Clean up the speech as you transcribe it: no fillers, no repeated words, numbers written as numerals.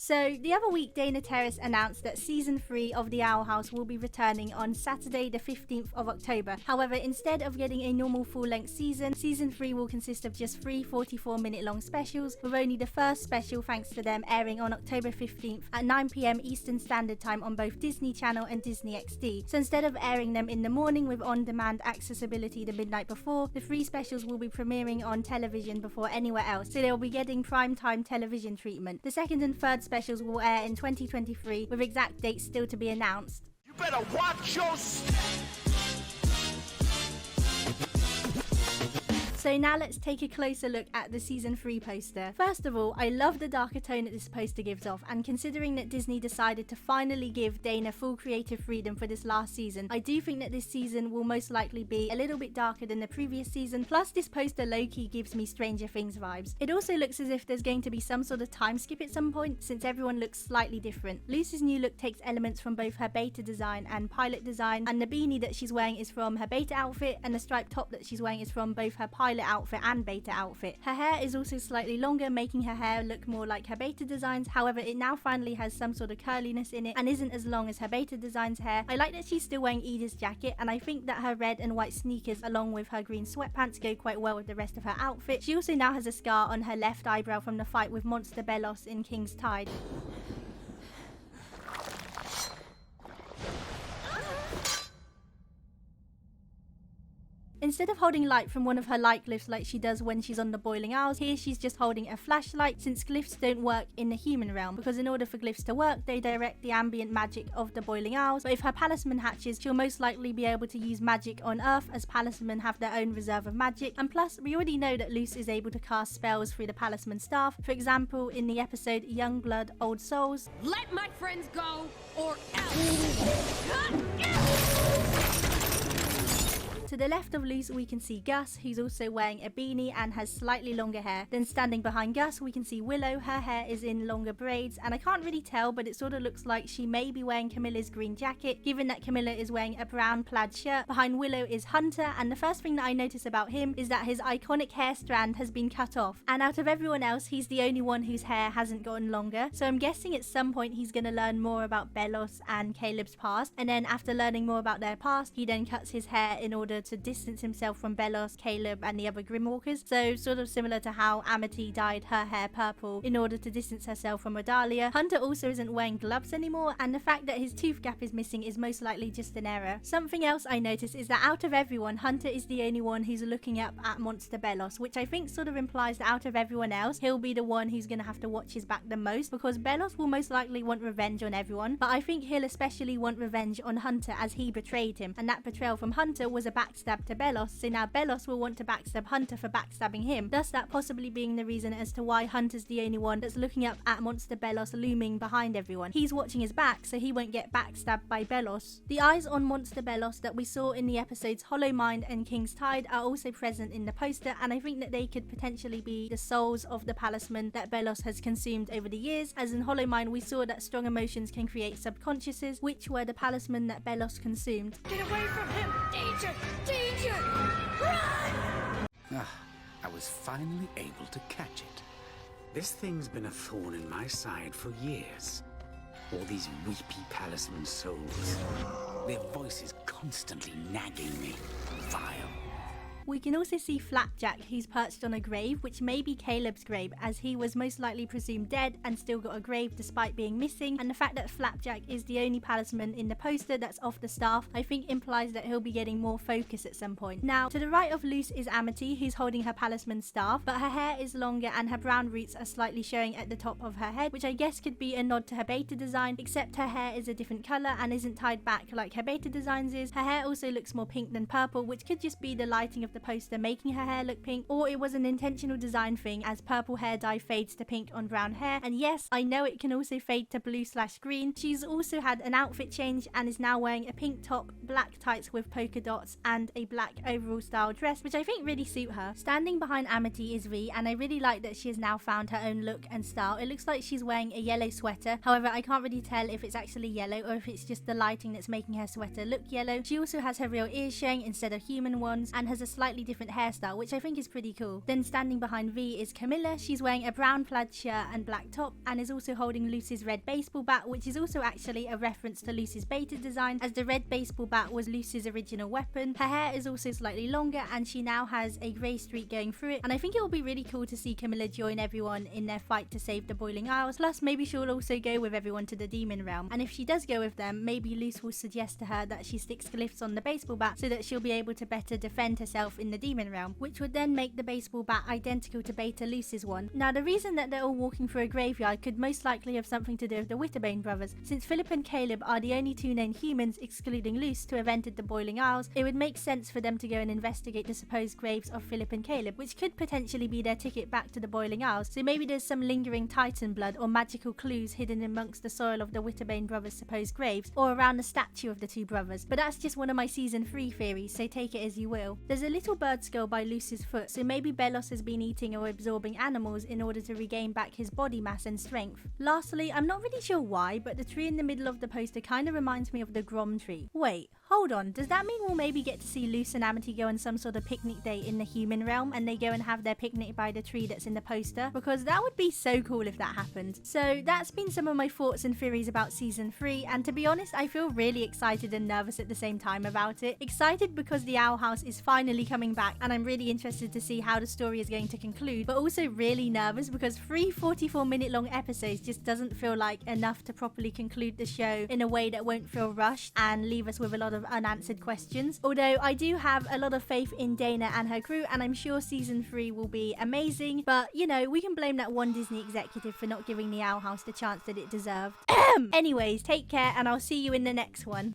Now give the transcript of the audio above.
So the other week, Dana Terrace announced that season 3 of The Owl House will be returning on Saturday the 15th of October. However, instead of getting a normal full-length season, season 3 will consist of just 3 44-minute long specials, with only the first special, thanks to them, airing on October 15th at 9 PM Eastern Standard Time on both Disney Channel and Disney XD. So instead of airing them in the morning with on-demand accessibility the midnight before, the 3 specials will be premiering on television before anywhere else, so they'll be getting primetime television treatment. The second and third specials will air in 2023, with exact dates still to be announced. You better watch your So now let's take a closer look at the season 3 poster. First of all, I love the darker tone that this poster gives off, and considering that Disney decided to finally give Dana full creative freedom for this last season, I do think that this season will most likely be a little bit darker than the previous season. Plus, this poster low-key gives me Stranger Things vibes. It also looks as if there's going to be some sort of time skip at some point, since everyone looks slightly different. Lucy's new look takes elements from both her beta design and pilot design, and the beanie that she's wearing is from her beta outfit, and the striped top that she's wearing is from both her pilot outfit and beta outfit. Her hair is also slightly longer, making her hair look more like her beta designs. However, it now finally has some sort of curliness in it and isn't as long as her beta design's hair. I like that she's still wearing Edith's jacket, and I think that her red and white sneakers along with her green sweatpants go quite well with the rest of her outfit. She also now has a scar on her left eyebrow from the fight with Monster Bellos in King's Tide. Instead of holding light from one of her light glyphs like she does when she's on the Boiling Isles, here she's just holding a flashlight, since glyphs don't work in the human realm, because in order for glyphs to work, they direct the ambient magic of the Boiling Isles. But if her palisman hatches, she'll most likely be able to use magic on Earth, as palismen have their own reserve of magic. And plus, we already know that Luce is able to cast spells through the palisman staff. For example, in the episode Young Blood, Old Souls. Let my friends go, or else. To the left of Luce, we can see Gus, who's also wearing a beanie and has slightly longer hair. Then standing behind Gus, we can see Willow. Her hair is in longer braids, and I can't really tell, but it sort of looks like she may be wearing Camilla's green jacket, given that Camilla is wearing a brown plaid shirt. Behind Willow is Hunter, and the first thing that I notice about him is that his iconic hair strand has been cut off. And out of everyone else, he's the only one whose hair hasn't gotten longer. So I'm guessing at some point he's going to learn more about Bellos and Caleb's past, and then after learning more about their past, he then cuts his hair in order to distance himself from Bellos, Caleb and the other Grimwalkers. So sort of similar to how Amity dyed her hair purple in order to distance herself from Redalia. Hunter also isn't wearing gloves anymore, and the fact that his tooth gap is missing is most likely just an error. Something else I noticed is that out of everyone, Hunter is the only one who's looking up at Monster Bellos, which I think sort of implies that out of everyone else, he'll be the one who's going to have to watch his back the most, because Bellos will most likely want revenge on everyone, but I think he'll especially want revenge on Hunter, as he betrayed him, and that betrayal from Hunter was a backstab to Bellos, so now Bellos will want to backstab Hunter for backstabbing him, thus that possibly being the reason as to why Hunter's the only one that's looking up at Monster Bellos looming behind everyone. He's watching his back, so he won't get backstabbed by Bellos. The eyes on Monster Bellos that we saw in the episodes Hollow Mind and King's Tide are also present in the poster, and I think that they could potentially be the souls of the palisman that Bellos has consumed over the years, as in Hollow Mind we saw that strong emotions can create subconsciouses, which were the palisman that Bellos consumed. Get away from him! Danger! Danger! Run! I was finally able to catch it. This thing's been a thorn in my side for years. All these weepy palisman souls. Their voices constantly nagging me. Vile. We can also see Flapjack, who's perched on a grave, which may be Caleb's grave, as he was most likely presumed dead and still got a grave despite being missing, and the fact that Flapjack is the only palisman in the poster that's off the staff, I think implies that he'll be getting more focus at some point. Now, to the right of Luce is Amity, who's holding her palisman staff, but her hair is longer and her brown roots are slightly showing at the top of her head, which I guess could be a nod to her beta design, except her hair is a different colour and isn't tied back like her beta designs is. Her hair also looks more pink than purple, which could just be the lighting of the poster making her hair look pink, or it was an intentional design thing, as purple hair dye fades to pink on brown hair, and yes, I know it can also fade to blue/green. She's also had an outfit change and is now wearing a pink top, black tights with polka dots, and a black overall style dress, which I think really suit her. Standing behind Amity is V, and I really like that she has now found her own look and style. It looks like she's wearing a yellow sweater, however I can't really tell if it's actually yellow or if it's just the lighting that's making her sweater look yellow. She also has her real ears showing instead of human ones, and has a slight slightly different hairstyle, which I think is pretty cool. Then standing behind V is Camilla. She's wearing a brown plaid shirt and black top and is also holding Lucy's red baseball bat, which is also actually a reference to Lucy's beta design, as the red baseball bat was Lucy's original weapon. Her hair is also slightly longer and she now has a grey streak going through it, and I think it will be really cool to see Camilla join everyone in their fight to save the Boiling Isles. Plus maybe she'll also go with everyone to the Demon Realm, and if she does go with them, maybe Luce will suggest to her that she sticks glyphs on the baseball bat so that she'll be able to better defend herself in the Demon Realm, which would then make the baseball bat identical to Beta Luce's one. Now the reason that they're all walking through a graveyard could most likely have something to do with the Witterbane brothers. Since Philip and Caleb are the only two known humans, excluding Luce, to have entered the Boiling Isles, it would make sense for them to go and investigate the supposed graves of Philip and Caleb, which could potentially be their ticket back to the Boiling Isles. So maybe there's some lingering Titan blood or magical clues hidden amongst the soil of the Witterbane brothers' supposed graves, or around the statue of the two brothers. But that's just one of my season 3 theories, so take it as you will. There's a little bird skull by Luce's foot, so maybe Belos has been eating or absorbing animals in order to regain back his body mass and strength. Lastly, I'm not really sure why, but the tree in the middle of the poster kind of reminds me of the Grom tree. Wait, hold on, does that mean we'll maybe get to see Luce and Amity go on some sort of picnic day in the human realm and they go and have their picnic by the tree that's in the poster? Because that would be so cool if that happened. So that's been some of my thoughts and theories about season 3, and to be honest, I feel really excited and nervous at the same time about it. Excited because the Owl House is finally coming back and I'm really interested to see how the story is going to conclude, but also really nervous because 3 44-minute long episodes just doesn't feel like enough to properly conclude the show in a way that won't feel rushed and leave us with a lot of unanswered questions. Although I do have a lot of faith in Dana and her crew, and I'm sure season 3 will be amazing, but you know, we can blame that one Disney executive for not giving the Owl House the chance that it deserved. Anyways, take care and I'll see you in the next one.